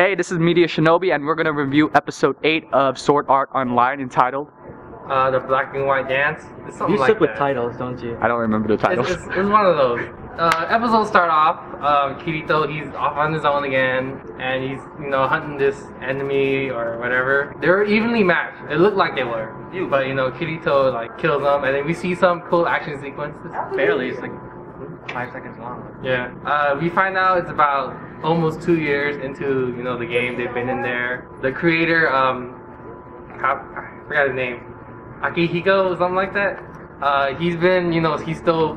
Hey, this is MediaShinobi, and we're going to review episode 8 of Sword Art Online entitled The Black and White Dance. It's something You like stick with that. titles, don't you? I don't remember the titles. It's one of those. Episodes start off, Kirito, he's off on his own again, and he's, hunting this enemy or whatever. They were evenly matched. It looked like they were. But, Kirito, kills them, and then we see some cool action sequences. Barely, it's like 5 seconds long. Yeah. We find out it's about almost 2 years into, the game. They've been in there. The creator, I forgot his name. Akihiko, something like that. He's been, he's still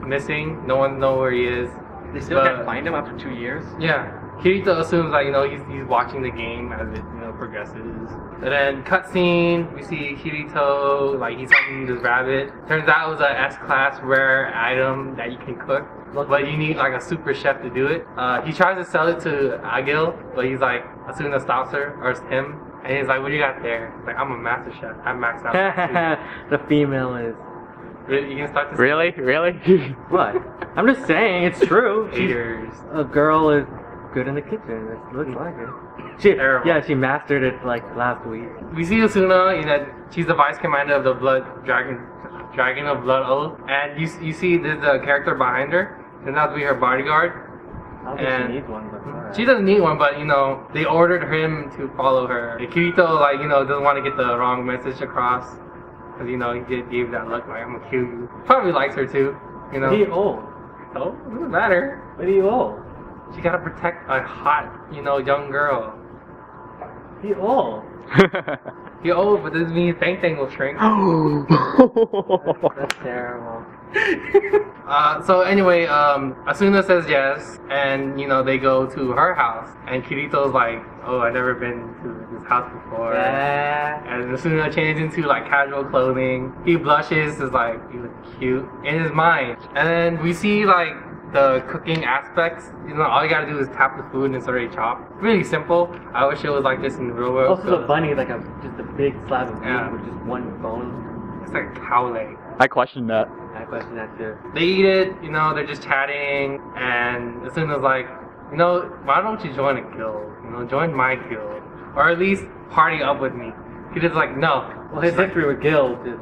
missing. No one knows where he is. They still can't find him after 2 years? Yeah. Kirito assumes he's watching the game as it progresses. And then cutscene, we see Kirito he's hunting this rabbit. Turns out it was a S-class rare item that you can cook, but you need a super chef to do it. He tries to sell it to Agil, but he's Asuna stops her, or it's him, and he's like, "What do you got there?" He's like, "I'm a master chef. I maxed out." The female is... Really? You can start to Really? What? I'm just saying, it's true. haters. A girl is good in the kitchen. It looks like it. She mastered it last week. We see Asuna, she's the vice commander of the Dragon of Blood Oath, and you see there's a character behind her. Turns out to be her bodyguard. I don't think she needs one, but alright. She doesn't need one, but they ordered him to follow her. And Kirito, doesn't want to get the wrong message across, because he gave that look I'm gonna kill you. Probably likes her too, He old. So it doesn't matter. But he old. She gotta protect a hot, young girl. He old. He old, but doesn't mean Fang Fang will shrink. That's terrible. So anyway, Asuna says yes, and they go to her house, and Kirito's like, "Oh, I've never been to this house before." Yeah. And Asuna changes into casual clothing. He blushes, is like, "You look cute" in his mind, and then we see the cooking aspects. All you gotta do is tap the food and it's already chopped. Really simple. I wish it was like this in the real world. Also, the bunny is just a big slab of meat with just one bone. It's like a cow leg. I questioned that. I question that too. They eat it, they're just chatting, and Asuna's like, why don't you join a guild? Join my guild. Or at least party up with me. He just like, no. Well, his history with guilds is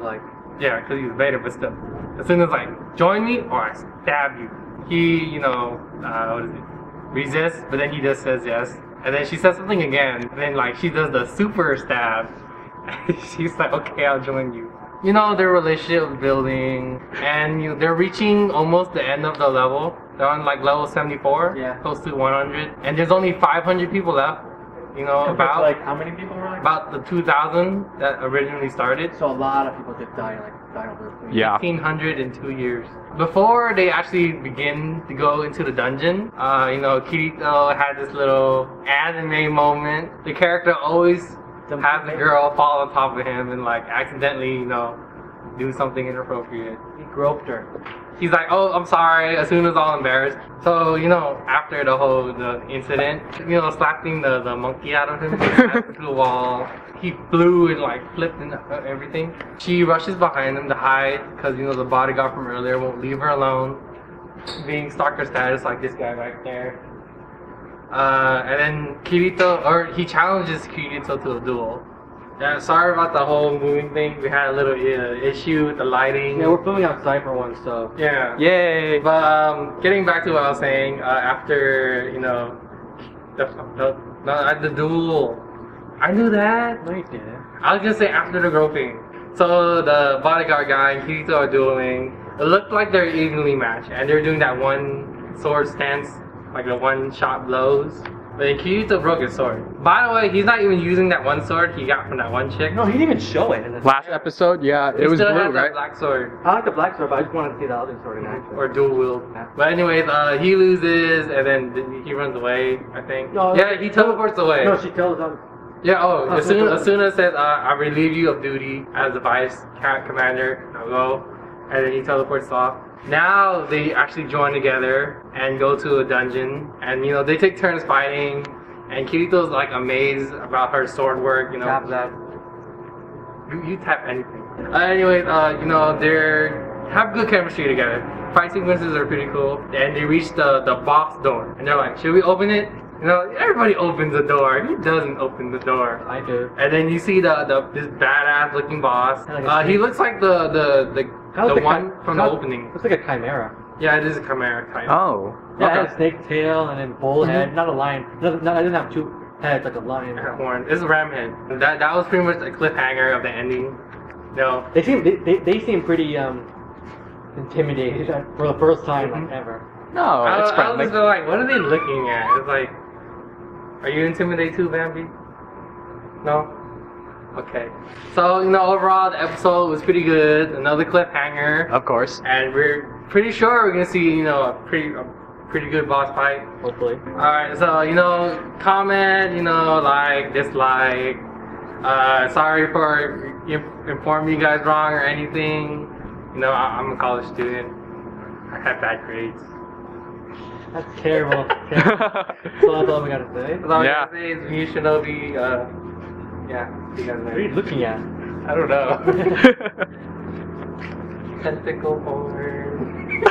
yeah, because he's Vader, but still. Asuna's like, join me or I stab you. He, what is it? Resists, but then he just says yes. And then she says something again, and then she does the super stab. She's like, okay, I'll join you. Their relationship is building, and they're reaching almost the end of the level. They're on level 74, close to 100, and there's only 500 people left. About how many people were about the 2,000 that originally started. So a lot of people just died over 1,500 in 2 years. Before they actually begin to go into the dungeon, Kirito had this little anime moment. The character always has a girl fall on top of him and accidentally, do something inappropriate. He groped her. He's like, "Oh, I'm sorry." Asuna's all embarrassed. So, after the incident, slapping the monkey out of him through the wall. He flew and flipped and everything. She rushes behind him to hide because the bodyguard from earlier won't leave her alone. Being stalker status like this guy right there. And then he challenges Kirito to a duel. Yeah, sorry about the whole moving thing. We had a little issue with the lighting. Yeah, we're filming outside for once, so... Yeah. Yay! But getting back to what I was saying, after, the duel. I knew that. No, you didn't. I was gonna say after the groping. So the bodyguard guy and Kirito are dueling. It looked like they're evenly matched, and they're doing that one sword stance, the one-shot blows. But then Kirito broke his sword. By the way, he's not even using that one sword he got from that one chick. No, he didn't even show it. In the Last episode, yeah, it was still blue, has that right? black sword. I like the black sword, but I just wanted to see the other sword in action. Or dual wield. But anyways, he loses and then he runs away, I think. No, yeah, he teleports away. No, she tells him. Yeah, Asuna says, I relieve you of duty as the vice commander. I'll go. And then he teleports off. Now they actually join together and go to a dungeon. And, they take turns fighting. And Kirito's amazed about her sword work, Tap that. You tap anything. Anyways, they have good chemistry together. Fight sequences are pretty cool. And they reach the box door. And they're like, should we open it? You know, everybody opens the door. He doesn't open the door. I do. And then you see this badass looking boss. Like He looks like the one from the opening. Looks like a chimera. Yeah, it is a chimera type. Oh. Yeah, it Okay. has a snake tail and then bull head. Not a lion. It doesn't have two heads like a lion. Horn. It's a ram head. That was pretty much the cliffhanger of the ending. No. They seem pretty intimidated for the first time like ever. No, it's I was friendly. just like, what are they looking at? It's like, are you intimidated too, Bambi? No? Okay. So, you know, overall, the episode was pretty good. Another cliffhanger. Of course. And we're pretty sure we're going to see, you know, a pretty good boss fight. Hopefully. Alright, so, you know, comment, you know, like, dislike. Sorry for informing you guys wrong or anything. You know, I'm a college student. I had bad grades. That's terrible. So that's all we gotta say. That's all Yeah. I gotta say is MediaShinobi, yeah, see you guys What are you later. looking at? I don't know. Tentacle horn.